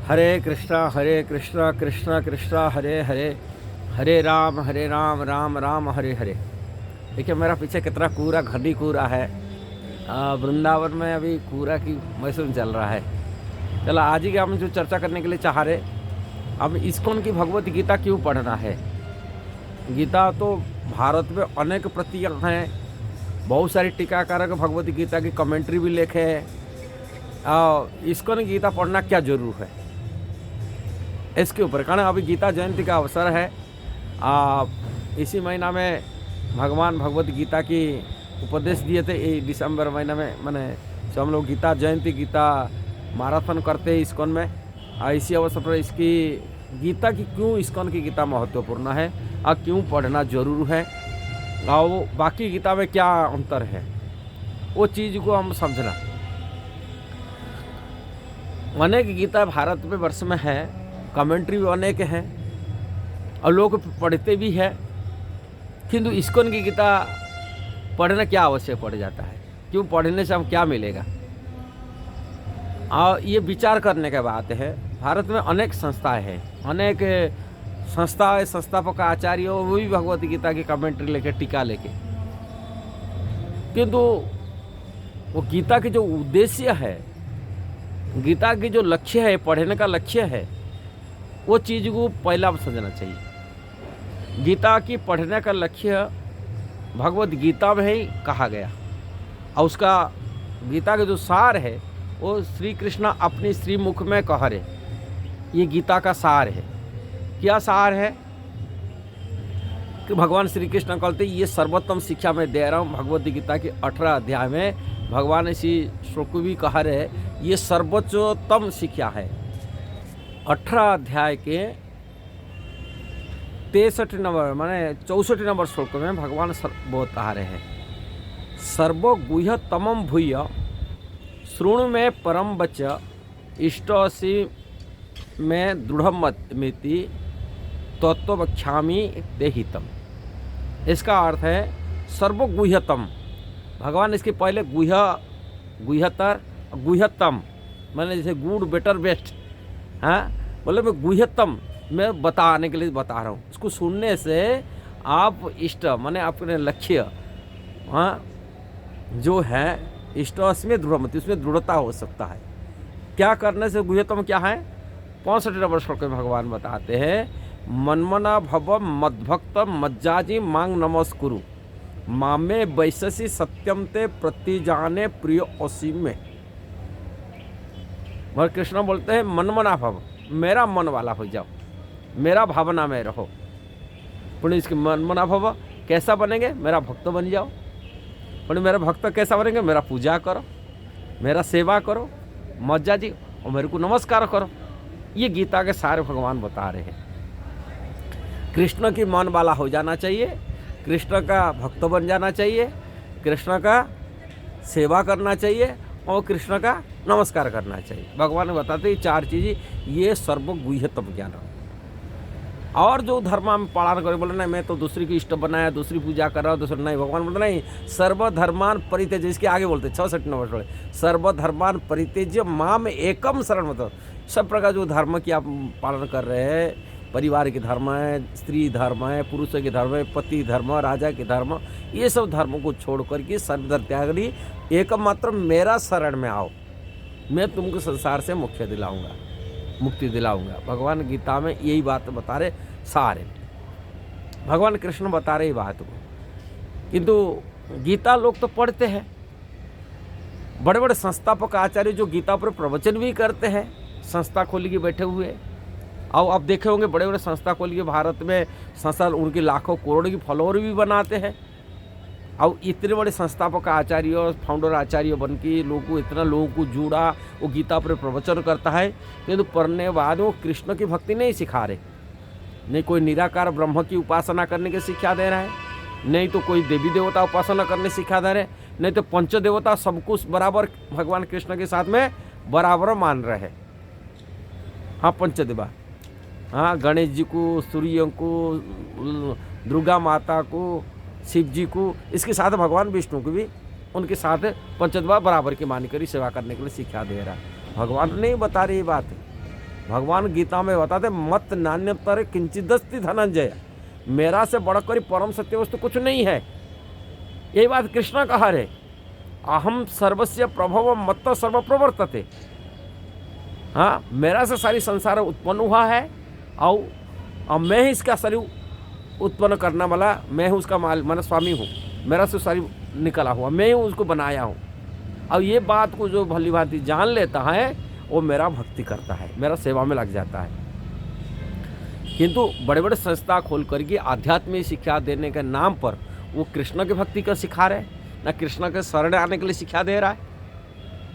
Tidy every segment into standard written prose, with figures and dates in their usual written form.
हरे कृष्णा कृष्णा कृष्णा हरे हरे, हरे राम राम राम हरे हरे। देखिए मेरा पीछे कितना कूड़ा घनी कूड़ा है। वृंदावन में अभी कूड़ा की मौसम चल रहा है। चलो आज ही हम जो चर्चा करने के लिए चाह रहे, अब इस्कॉन की भगवत गीता क्यों पढ़ना है। गीता तो भारत में अनेक प्रतियां हैं, बहुत सारी टीकाकारक भगवत गीता की कमेंट्री भी लिखे हैं। इस्कॉन गीता पढ़ना क्या जरूर है इसके ऊपर, कारण अभी गीता जयंती का अवसर है। इसी महीना में भगवान भगवत गीता की उपदेश दिए थे। ये दिसंबर महीना में मैंने जो हम लोग गीता जयंती गीता मैराथन करते हैं इस्कॉन में। इसी अवसर पर इसकी गीता की क्यों इस्कॉन की गीता महत्वपूर्ण है और क्यों पढ़ना जरूर है, और वो बाकी गीता में क्या अंतर है वो चीज़ को हम समझना। अनेक गीता भारत में वर्ष में है, कमेंट्री भी अनेक हैं और लोग पढ़ते भी हैं, किंतु इस्कॉन की गीता पढ़ना क्या आवश्यक पड़ जाता है, क्यों पढ़ने से हम क्या मिलेगा। और ये विचार करने के बात है। भारत में अनेक संस्थाएं हैं, अनेक संस्थापक आचार्य वो भी भगवत गीता की कमेंट्री लेके टीका लेके, किंतु वो गीता की जो उद्देश्य है, गीता की जो लक्ष्य है, पढ़ने का लक्ष्य है, वो चीज़ को पहला समझना चाहिए। गीता की पढ़ने का लक्ष्य भगवत गीता में ही कहा गया, और उसका गीता का जो सार है वो श्री कृष्ण अपनी श्रीमुख में कह रहे। ये गीता का सार है। क्या सार है कि भगवान श्री कृष्ण कहते ये सर्वोत्तम शिक्षा मैं दे रहा हूँ। भगवत गीता के 18 अध्याय में भगवान इसी श्लोक भी कह रहे, ये सर्वोच्चतम शिक्षा है। 18 अध्याय के 63 नंबर माने 64 नंबर श्लोक में भगवान बता रहे हैं, सर्वगुह्य तमम भूय श्रृणु में परम बच इष्टसी में दृढ़मति तत्वक्षामी देहितम। इसका अर्थ है सर्वगुह्यतम। भगवान इसके पहले गुह्यतर गुह्यतम मैंने जैसे गुड बेटर बेस्ट, हाँ बोले मैं गुह्यतम मैं बताने के लिए बता रहा हूँ। इसको सुनने से आप इष्ट माने अपने लक्ष्य, हाँ जो है इष्ट में दृढ़मति, उसमें दृढ़ता हो सकता है। क्या करने से गुह्यतम क्या है, 65 नंबर श्लोक में भगवान बताते हैं, मनमना भव मद्भक्त मज्जाजी मांग नमस्कुरु मामे वैशसी सत्यम ते प्रतिजाने प्रिय असीम में। भगवान कृष्ण बोलते हैं मनमना भव, मेरा मन वाला हो जाओ, मेरा भावना में रहो। पुण्य इसके मनमना भव कैसा बनेंगे, मेरा भक्त बन जाओ। पुण्य मेरा भक्त कैसा बनेंगे, मेरा पूजा करो, मेरा सेवा करो, मज्जा जी और मेरे को नमस्कार करो। ये गीता के सारे भगवान बता रहे हैं। कृष्ण की मन वाला हो जाना चाहिए, कृष्ण का भक्त बन जाना चाहिए, कृष्ण का सेवा करना चाहिए और कृष्ण का नमस्कार करना चाहिए। भगवान ने बताते हैं 4 चीज़ें, ये सर्वगुह्यतम ज्ञान। और जो धर्म में पालन करे, बोले नहीं मैं तो दूसरी की इष्ट बनाया, दूसरी पूजा कर रहा हूँ, दूसरी नहीं। भगवान बोलते नहीं, सर्वधर्मान परित्यज्य, इसके आगे बोलते 66 नंबर बोले, सर्वधर्मान परित्यज्य माम एकम शरण मतलब। सब प्रकार जो धर्म की आप पालन कर रहे हैं, परिवार के धर्म है, स्त्री धर्म है, पुरुष के धर्म है, पति धर्म, राजा के धर्म, ये सब धर्मों को छोड़ करके सर्वधर्म त्यागी एकम मात्र मेरा शरण में आओ, मैं तुमको संसार से मुक्ति दिलाऊंगा। भगवान गीता में यही बात बता रहे सारे, भगवान कृष्ण बता रहे बात को। किंतु गीता लोग तो पढ़ते हैं, बड़े बड़े संस्थापक आचार्य जो गीता पर प्रवचन भी करते हैं, संस्था खोल के बैठे हुए। और आप देखे होंगे बड़े बड़े संस्था खोल के भारत में संस्था, उनके लाखों करोड़ की फॉलोअर भी बनाते हैं। और इतने बड़े संस्थापक आचार्य फाउंडर आचार्य बन के इतना लोगों को जुड़ा, वो गीता पर प्रवचन करता है, किंतु पढ़ने बाद वो कृष्ण की भक्ति नहीं सिखा रहे, नहीं कोई निराकार ब्रह्म की उपासना करने की शिक्षा दे रहा है, नहीं तो कोई देवी देवता उपासना करने सिखा दे रहे, नहीं तो पंच देवता सब कुछ बराबर भगवान कृष्ण के साथ में बराबर मान रहे हैं। हाँ पंचदेवा, हाँ गणेश जी को, सूर्य को, दुर्गा माता को, शिव जी को, इसके साथ भगवान विष्णु को भी उनके साथ पंचदेवा बराबर की मानकर सेवा करने के लिए शिक्षा दे रहा है। भगवान नहीं बता रही बात, भगवान गीता में बताते मत नान्यतर किंचिदस्ति धनंजय, मेरा से बढ़कर परम सत्य वस्तु कुछ नहीं है। यही बात कृष्ण कहा रे, अहम सर्वस्य प्रभव मत्त सर्व प्रवर्तते। हाँ, मेरा से सारी संसार उत्पन्न हुआ है और मैं ही इसका शरीर उत्पन्न करने वाला, मैं ही उसका मालिक स्वामी हूँ, मेरा से सारी निकला हुआ, मैं ही उसको बनाया हूँ। अब ये बात को जो भली भांति जान लेता है वो मेरा भक्ति करता है, मेरा सेवा में लग जाता है। किंतु बड़े बड़े संस्था खोल करके आध्यात्मिक शिक्षा देने के नाम पर वो कृष्ण की भक्ति का सिखा रहे, ना कृष्ण के शरण आने के लिए शिक्षा दे रहा है,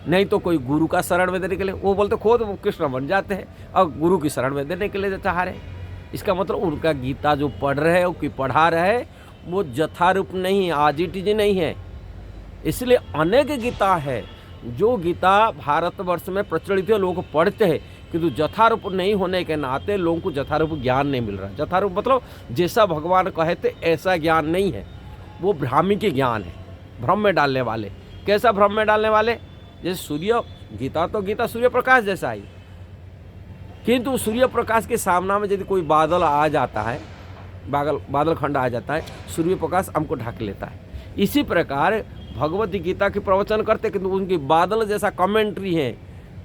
नहीं तो कोई गुरु का शरण में देने के लिए। वो बोलते खुद वो कृष्ण बन जाते हैं और गुरु की शरण में देने के लिए चाह रहे। इसका मतलब उनका गीता जो पढ़ रहे हैं, वो पढ़ा रहे, वो यथारूप नहीं, आज इट इज नहीं है। इसलिए अनेक गीता है जो गीता भारतवर्ष में प्रचलित है, लोग पढ़ते हैं, किंतु यथारूप नहीं होने के नाते लोगों को यथारूप ज्ञान नहीं मिल रहा। यथारूप मतलब जैसा भगवान कहे थे ऐसा ज्ञान नहीं है, वो भ्रामिक ज्ञान है, भ्रम में डालने वाले। कैसा भ्रम में डालने वाले? जैसे सूर्य, गीता तो गीता सूर्य प्रकाश जैसा ही, किंतु सूर्य प्रकाश के सामना में यदि कोई बादल आ जाता है, बादल खंड आ जाता है, सूर्य प्रकाश हमको ढक लेता है। इसी प्रकार भगवत गीता के प्रवचन करते, किंतु उनकी बादल जैसा कमेंट्री है,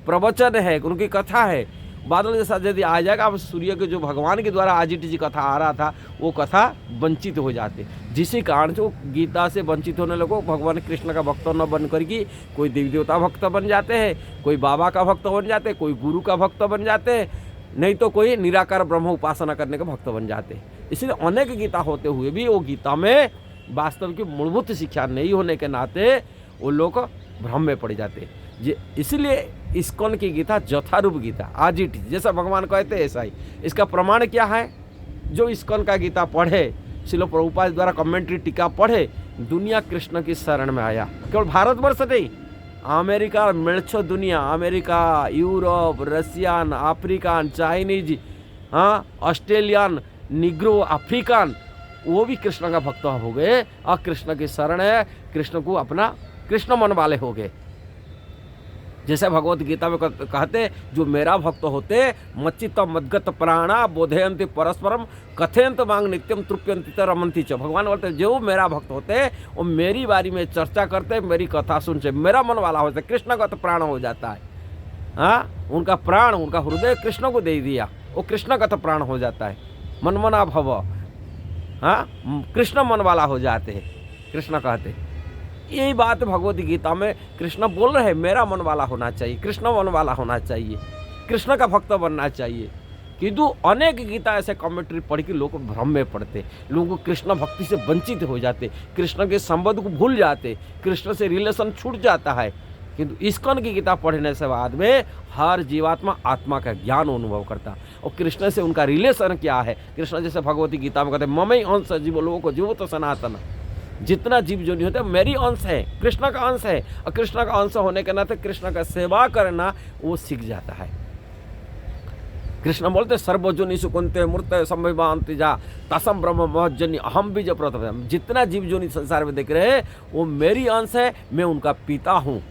प्रवचन है, उनकी कथा है, बादल जैसा यदि आ जाएगा। अब सूर्य के जो भगवान के द्वारा आज जी कथा आ रहा था, वो कथा वंचित हो जाते, जिसी कारण से वो गीता से वंचित होने लगो। भगवान कृष्ण का भक्त न बन करके कोई देवी देवता भक्त बन जाते हैं, कोई बाबा का भक्त बन जाते हैं, कोई गुरु का भक्त बन जाते हैं, नहीं तो कोई निराकार ब्रह्म उपासना करने के भक्त बन जाते हैं। इसलिए अनेक गीता होते हुए भी वो गीता में वास्तव की मूलभूत शिक्षा नहीं होने के नाते वो लोग भ्रम में पड़ जाते हैं। इसलिए इस्कॉन की गीता यथारूप गीता, आज ही जैसा भगवान कहते हैं ऐसा ही। इसका प्रमाण क्या है? जो इस्कॉन का गीता पढ़े, श्रील प्रभुपाद द्वारा कमेंट्री टीका पढ़े, दुनिया कृष्ण की शरण में आया। केवल भारतवर्ष नहीं, अमेरिका मिर्चो दुनिया, America, Europe, Russian, African, Chinese, हाँ, ऑस्ट्रेलियन, निग्रो, अफ्रीकन, वो भी कृष्ण का भक्त हो गए और कृष्ण की शरण है, कृष्ण को अपना कृष्ण मन वाले हो गए। जैसे भगवत गीता में कहते, जो मेरा भक्त होते मच्चित मद्गत प्राणा बोधयंती परस्परम कथयंत मांग नित्यम तृप्यंती रमंती च। भगवान बोलते जो मेरा भक्त होते वो मेरी बारी में चर्चा करते, मेरी कथा सुनते, मेरा मन वाला होता, कृष्ण का तो प्राण हो जाता है। हाँ, उनका प्राण, उनका हृदय कृष्ण को दे दिया, वो कृष्ण का तो प्राण हो जाता है। मनमना भव, हाँ, कृष्ण मन वाला हो जाते हैं, कृष्ण कहते। यही बात भगवत गीता में कृष्ण बोल रहे हैं, मेरा मन वाला होना चाहिए, कृष्ण मन वाला होना चाहिए, कृष्ण का भक्त बनना चाहिए। किंतु अनेक गीता ऐसे कमेंट्री पढ़ के लोग भ्रम में पड़ते, लोगों को कृष्ण भक्ति से वंचित हो जाते, कृष्ण के संबंध को भूल जाते, कृष्ण से रिलेशन छूट जाता है। किंतु इस्कॉन की गीता पढ़ने से बाद में हर जीवात्मा आत्मा का ज्ञान अनुभव करता, और कृष्ण से उनका रिलेशन क्या है। कृष्ण जैसे भगवती गीता में कहते हैं, ममई अंश जीव लोगों को जीव तो सनातन, जितना जीव जो नहीं होते मेरी अंश है, कृष्ण का अंश है, और कृष्ण का अंश होने के नाते कृष्ण का सेवा करना वो सीख जाता है। कृष्ण बोलते सर्वजनी सुकुंते मूर्त संभवांति जा तसम ब्रह्म महजनी अहम बीज प्रथम। जितना जीव जोनि संसार में देख रहे हैं वो मेरी अंश है, मैं उनका पिता हूँ,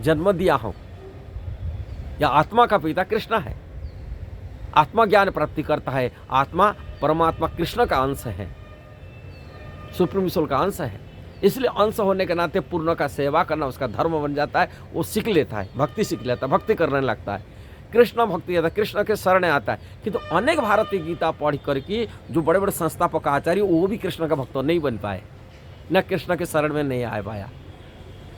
जन्म दिया हूँ। या आत्मा का पिता कृष्ण है, आत्मा ज्ञान प्राप्ति करता है, आत्मा परमात्मा कृष्ण का अंश है, सुप्रीम सोल का अंश है। इसलिए अंश होने के नाते पूर्ण का सेवा करना उसका धर्म बन जाता है, वो सीख लेता है, भक्ति सीख लेता है, भक्ति करने लगता है, कृष्ण भक्ति आता है, कृष्ण के शरण आता है। किंतु अनेक भारतीय गीता पढ़ करके जो बड़े बड़े संस्थापक आचार्य वो भी कृष्ण का भक्त नहीं बन पाए, न कृष्ण के शरण में नहीं आ पाया।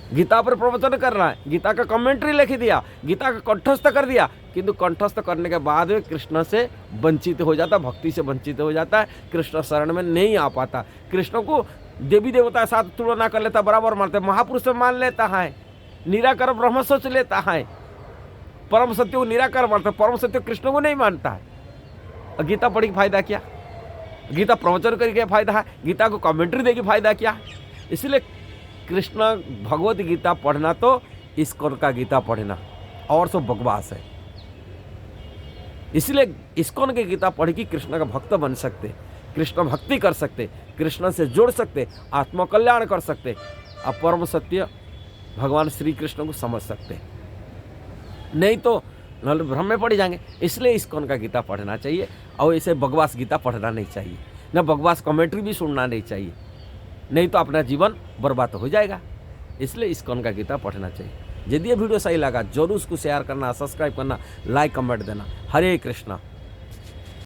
गीता पर प्रवचन कर रहा है, गीता का कमेंट्री लिख दिया, गीता का कंठस्थ कर दिया, किंतु कंठस्थ करने के बाद में कृष्ण से वंचित हो जाता, भक्ति से वंचित हो जाता है, कृष्ण शरण में नहीं आ पाता। कृष्ण को देवी देवता के साथ तुलना कर लेता, बराबर मानते, महापुरुष मान लेता है, निराकार ब्रह्म सोच लेता है, परम सत्य को निराकार मानता है, परम सत्य कृष्ण को नहीं मानता है। गीता पढ़ी फायदा क्या? गीता प्रवचन करके फायदा है? गीता को कमेंट्री देके फायदा क्या? इसलिए कृष्ण भगवत गीता पढ़ना तो इस्कॉन का गीता पढ़ना और सब बकवास है। इसलिए इस्कॉन की गीता पढ़ के कृष्ण का भक्त बन सकते, कृष्ण भक्ति कर सकते, कृष्ण से जुड़ सकते, आत्मकल्याण कर सकते, और परम सत्य भगवान श्री कृष्ण को समझ सकते। नहीं तो मतलब भ्रम में पड़ जाएंगे। इसलिए इस्कॉन का गीता पढ़ना चाहिए और इसे बकवास गीता पढ़ना नहीं चाहिए, न बकवास कमेंट्री भी सुनना नहीं चाहिए, नहीं तो अपना जीवन बर्बाद हो जाएगा। इसलिए इस्कॉन का गीता पढ़ना चाहिए। यदि ये वीडियो सही लगा जरूर उसको शेयर करना, सब्सक्राइब करना, लाइक कमेंट देना। हरे कृष्णा।